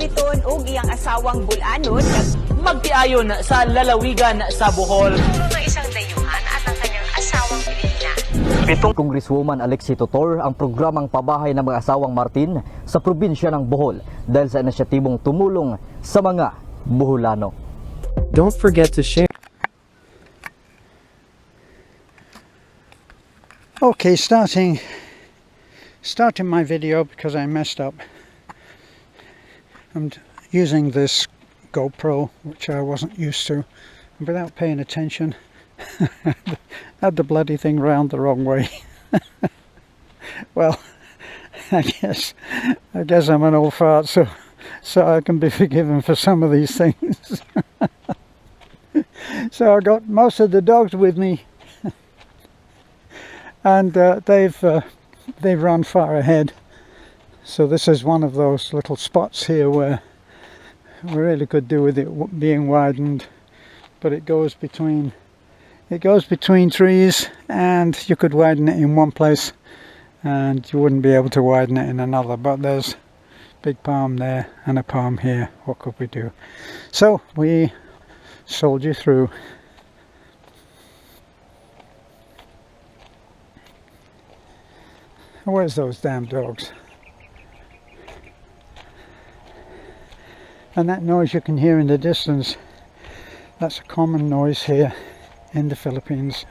Dayton ug iyang asawang bulanon magtiayon sa lalawigan sa Bohol. ng isang dayuhan at ang kanyang asawang Pilipina. Pitong Congresswoman Alexi Totor ang programang pabahay ng mga asawang Martin sa probinsya ng Bohol dahil sa inisyatibong tumulong sa mga Boholano. Don't forget to share. Okay, starting my video because I messed up. I'm using this GoPro, which I wasn't used to, and without paying attention, had the bloody thing round the wrong way. Well, I guess I'm an old fart, so I can be forgiven for some of these things. So I got most of the dogs with me, and they've run far ahead. So this is one of those little spots here where we really could do with it being widened, but it goes between trees, and you could widen it in one place and you wouldn't be able to widen it in another. But there's a big palm there and a palm here. What could we do? So we soldier through. Where's those damn dogs? And that noise you can hear in the distance, that's a common noise here in the Philippines,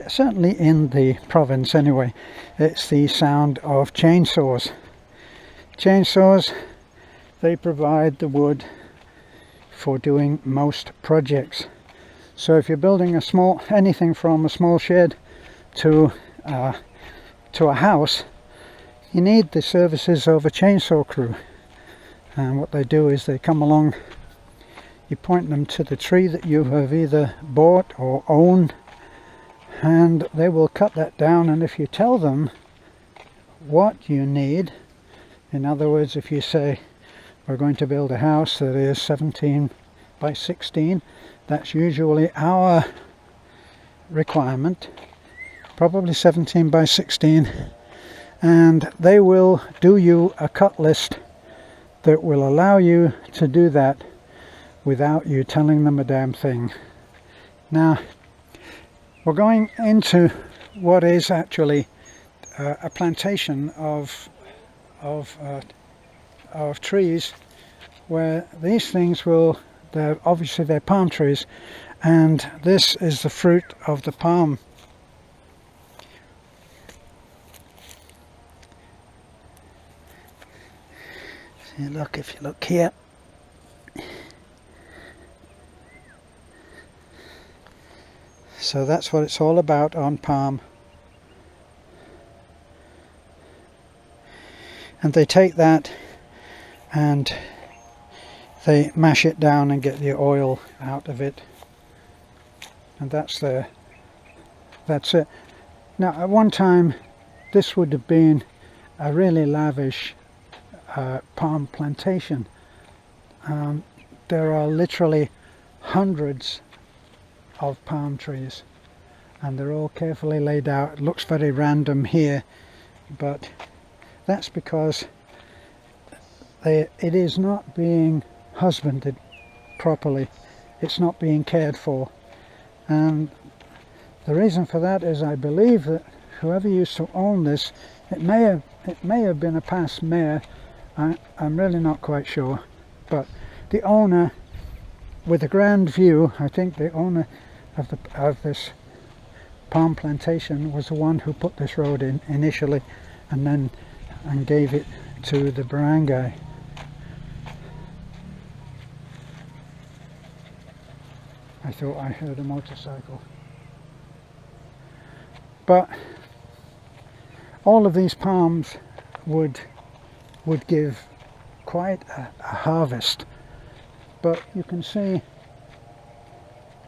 certainly in the province anyway. It's the sound of chainsaws. Chainsaws, they provide the wood for doing most projects. So if you're building anything from a small shed to a house, you need the services of a chainsaw crew. And what they do is they come along, you point them to the tree that you have either bought or own, and they will cut that down. And if you tell them what you need, in other words, if you say we're going to build a house that is 17 by 16, that's usually our requirement, probably 17 by 16, and they will do you a cut list that will allow you to do that without you telling them a damn thing. Now, we're going into what is actually a plantation of trees, where these things they're palm trees, and this is the fruit of the palm. Look, if you look here, so that's what it's all about on palm. And they take that and they mash it down and get the oil out of it, and that's it. Now, at one time this would have been a really lavish palm plantation. There are literally hundreds of palm trees, and they're all carefully laid out. It looks very random here, but that's because it is not being husbanded properly. It's not being cared for, and the reason for that is, I believe that whoever used to own this, it may have been a past mayor. I'm really not quite sure, but the owner with a grand view, I think the owner of this palm plantation was the one who put this road in initially, and gave it to the barangay. I thought I heard a motorcycle. But all of these palms would give quite a harvest, but you can see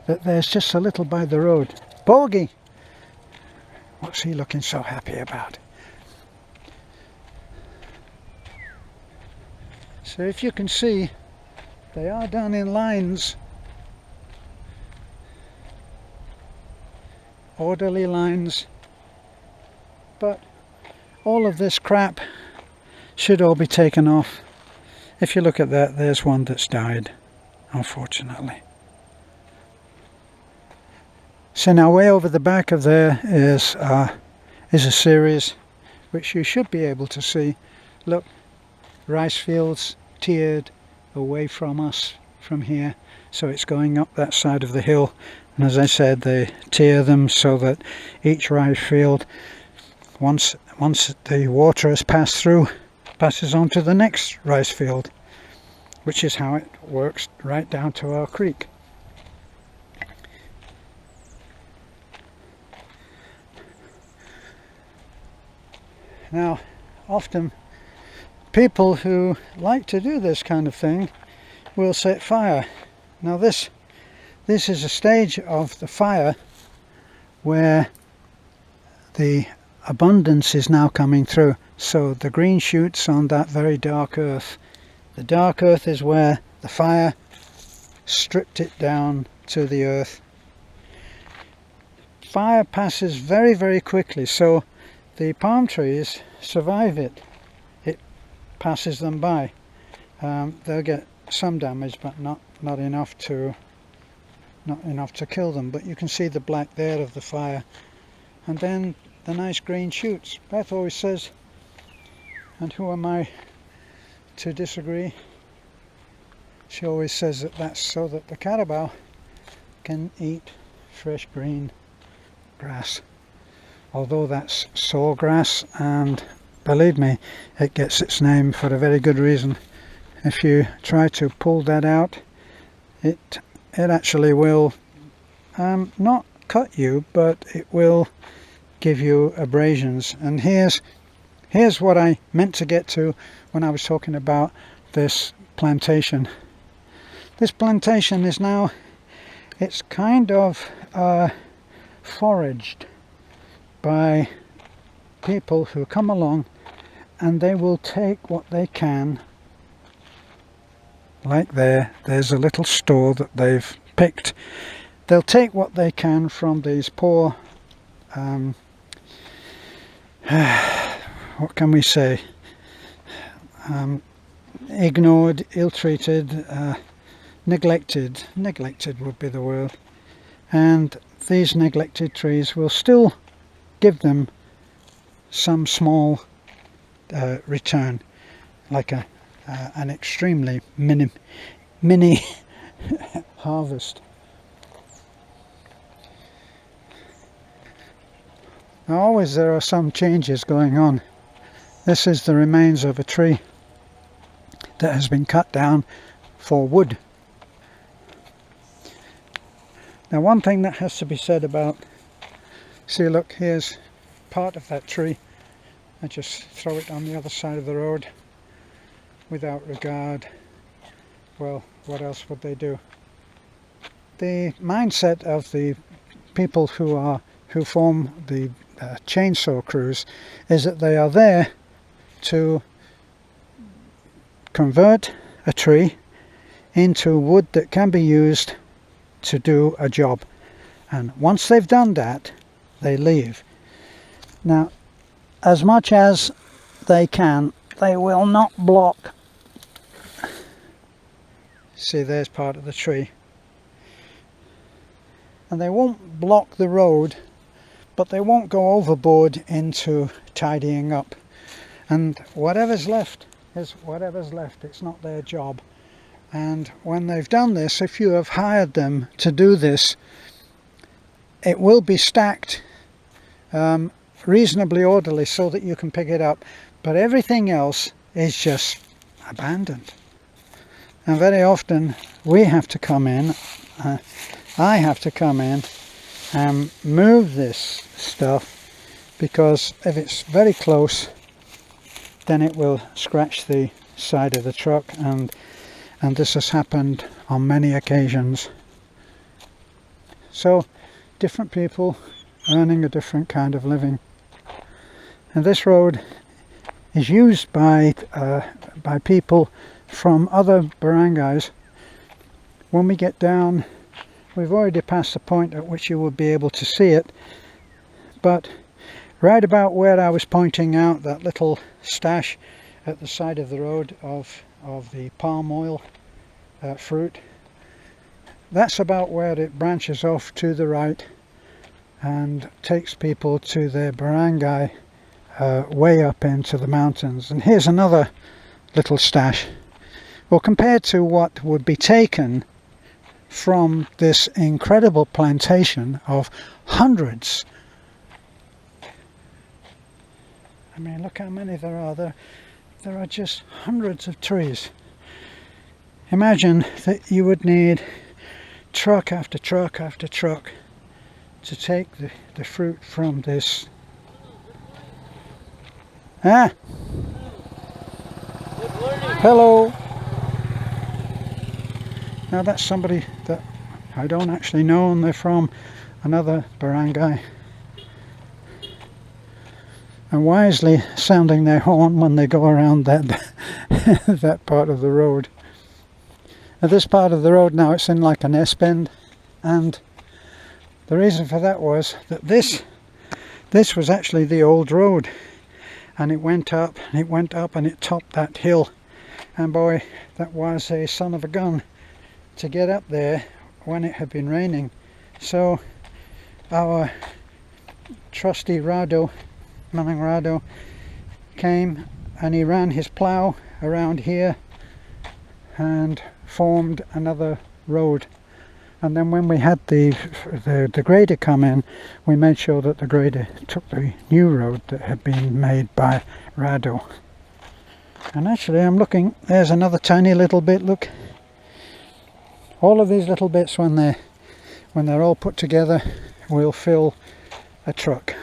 that there's just a little by the road. Bogey! What's he looking so happy about? So if you can see, they are done in lines, orderly lines, but all of this crap should all be taken off if you look at that, there's one that's died, unfortunately. So now way over the back of there is a series which you should be able to see. Look, rice fields tiered away from us from here, so it's going up that side of the hill, and as I said, they tier them so that each rice field, once the water has passed through, passes on to the next rice field, which is how it works right down to our creek. Now, often people who like to do this kind of thing will set fire. Now this is a stage of the fire where the abundance is now coming through. So the green shoots on that very dark earth. The dark earth is where the fire stripped it down to the earth. Fire passes very, very quickly, so the palm trees survive it. It passes them by. They'll get some damage, but not enough to kill them. But you can see the black there of the fire, and then the nice green shoots. Beth always says, and who am I to disagree? She always says that that's so that the carabao can eat fresh green grass. Although that's sawgrass, and believe me, it gets its name for a very good reason. If you try to pull that out, it actually will not cut you, but it will give you abrasions. And here's what I meant to get to when I was talking about this plantation. This plantation is now, it's kind of foraged by people who come along, and they will take what they can. Like there's a little store that they've picked. They'll take what they can from these poor what can we say, ignored, ill-treated, neglected would be the word, and these neglected trees will still give them some small return, like an extremely mini harvest. Now always there are some changes going on. This is the remains of a tree that has been cut down for wood. Now one thing that has to be said about, see, look, here's part of that tree. I just throw it on the other side of the road without regard. Well, what else would they do? The mindset of the people who form the chainsaw crews is that they are there to convert a tree into wood that can be used to do a job, and once they've done that, they leave. Now, as much as they can, they will not block. See, there's part of the tree, and they won't block the road, but they won't go overboard into tidying up. And whatever's left is whatever's left. It's not their job. And when they've done this, if you have hired them to do this, it will be stacked reasonably orderly so that you can pick it up, but everything else is just abandoned. And very often we have to come in, I have to come in and move this stuff, because if it's very close, then it will scratch the side of the truck, and this has happened on many occasions. So different people earning a different kind of living. And this road is used by people from other barangays. When we get down, we've already passed the point at which you will be able to see it, but right about where I was pointing out, that little stash at the side of the road of of the palm oil fruit. That's about where it branches off to the right and takes people to their barangay way up into the mountains. And here's another little stash. Well, compared to what would be taken from this incredible plantation of hundreds, I mean, look how many there are. There are just hundreds of trees. Imagine that you would need truck after truck after truck to take the fruit from this. Ah! Hello! Now that's somebody that I don't actually know, and they're from another barangay. And wisely sounding their horn when they go around that that part of the road. Now this part of the road now, it's in like an S-bend, and the reason for that was that this was actually the old road, and it went up and it went up and it topped that hill, and boy, that was a son of a gun to get up there when it had been raining. So our trusty Manang Rado came and he ran his plough around here and formed another road. And then when we had the grader come in, we made sure that the grader took the new road that had been made by Rado. And actually I'm looking, there's another tiny little bit, look. All of these little bits, when they're all put together, will fill a truck.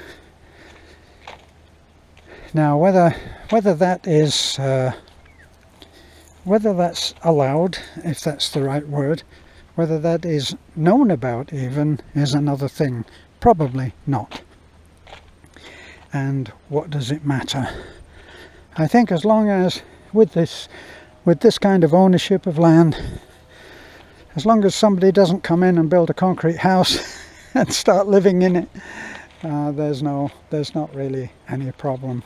Now whether that is whether that's allowed, if that's the right word, whether that is known about even, is another thing. Probably not. And what does it matter? I think as long as with this kind of ownership of land, as long as somebody doesn't come in and build a concrete house and start living in it, there's not really any problem.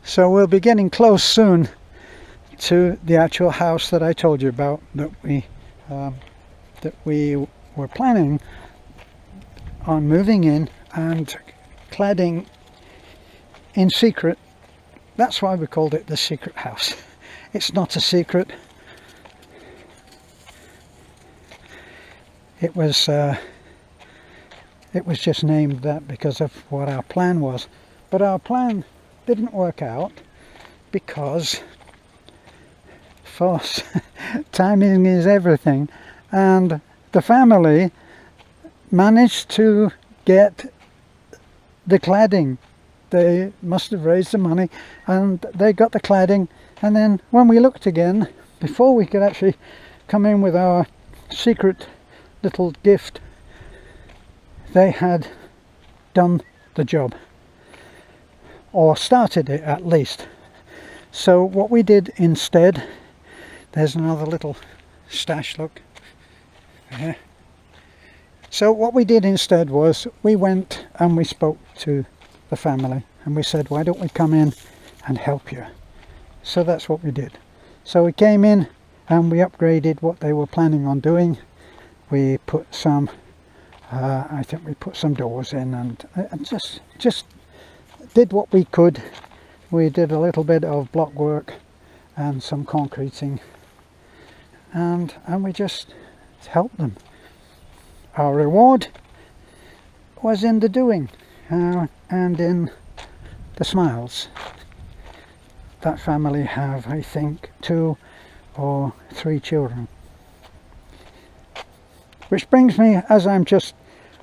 So we'll be getting close soon to the actual house that I told you about, that we were planning on moving in and cladding in secret. That's why we called it the secret house. It's not a secret. It was just named that because of what our plan was. But our plan didn't work out because, false, timing is everything, and the family managed to get the cladding. They must have raised the money and they got the cladding, and then when we looked again, before we could actually come in with our secret little gift, they had done the job, or started it at least. So what we did instead, there's another little stash, look. Yeah. So what we did instead was we went and we spoke to the family and we said, why don't we come in and help you? So that's what we did. So we came in and we upgraded what they were planning on doing. We put some I think we put some doors in and just did what we could. We did a little bit of block work and some concreting, and we just helped them. Our reward was in the doing and in the smiles. That family have, I think, 2 or 3 children. Which brings me, as I'm just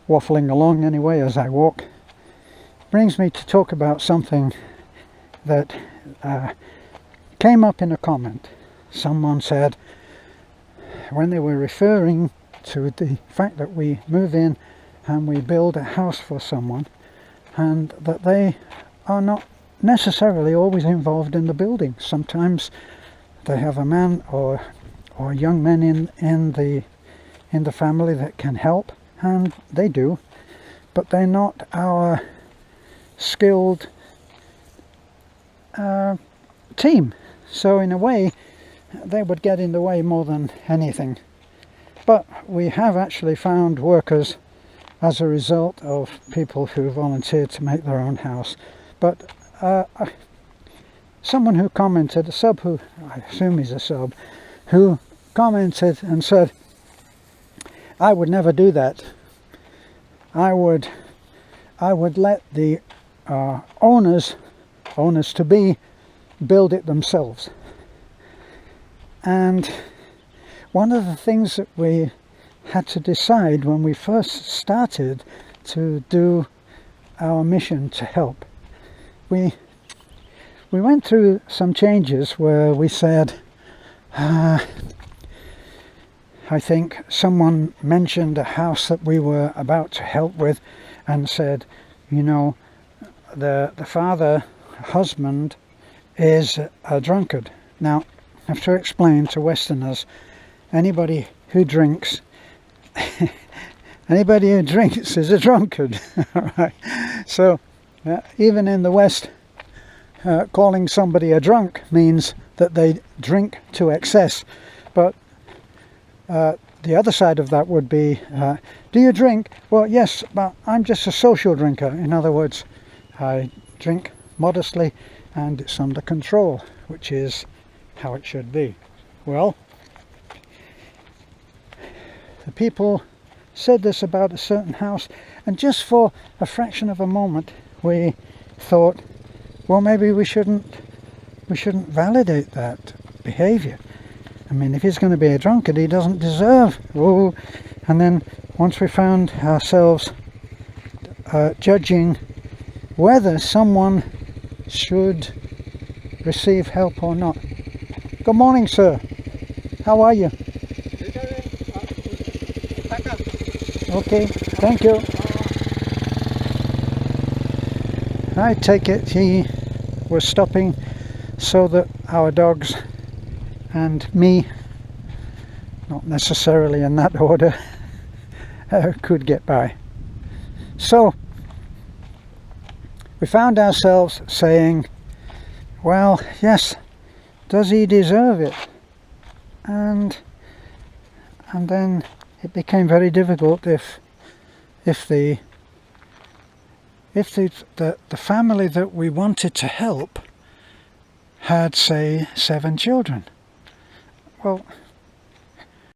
waffling along anyway as I walk, brings me to talk about something that came up in a comment. Someone said, when they were referring to the fact that we move in and we build a house for someone, and that they are not necessarily always involved in the building. Sometimes they have a man or young men in the family that can help, and they do. but they're not our skilled team. So in a way, they would get in the way more than anything. But we have actually found workers as a result of people who volunteered to make their own house. But someone who commented, a sub who, I assume he's a sub, who commented and said, I would never do that. I would let the owners to be build it themselves. And one of the things that we had to decide when we first started to do our mission to help, we went through some changes where we said, I think someone mentioned a house that we were about to help with and said, you know, the husband is a drunkard. Now, I have to explain to Westerners, anybody who drinks is a drunkard. Right? So even in the West, calling somebody a drunk means that they drink to excess. But the other side of that would be, do you drink? Well, yes, but I'm just a social drinker. In other words, I drink modestly and it's under control, which is how it should be. Well, the people said this about a certain house, and just for a fraction of a moment we thought, well, maybe we shouldn't validate that behavior. I mean, if he's going to be a drunkard, he doesn't deserve. Whoa. And then once we found ourselves judging whether someone should receive help or not. Good morning, sir. How are you? Okay, thank you. I take it he was stopping so that our dogs and me, not necessarily in that order, could get by. So we found ourselves saying, well, yes, does he deserve it? And then it became very difficult if the family that we wanted to help had, say, 7 children. Well,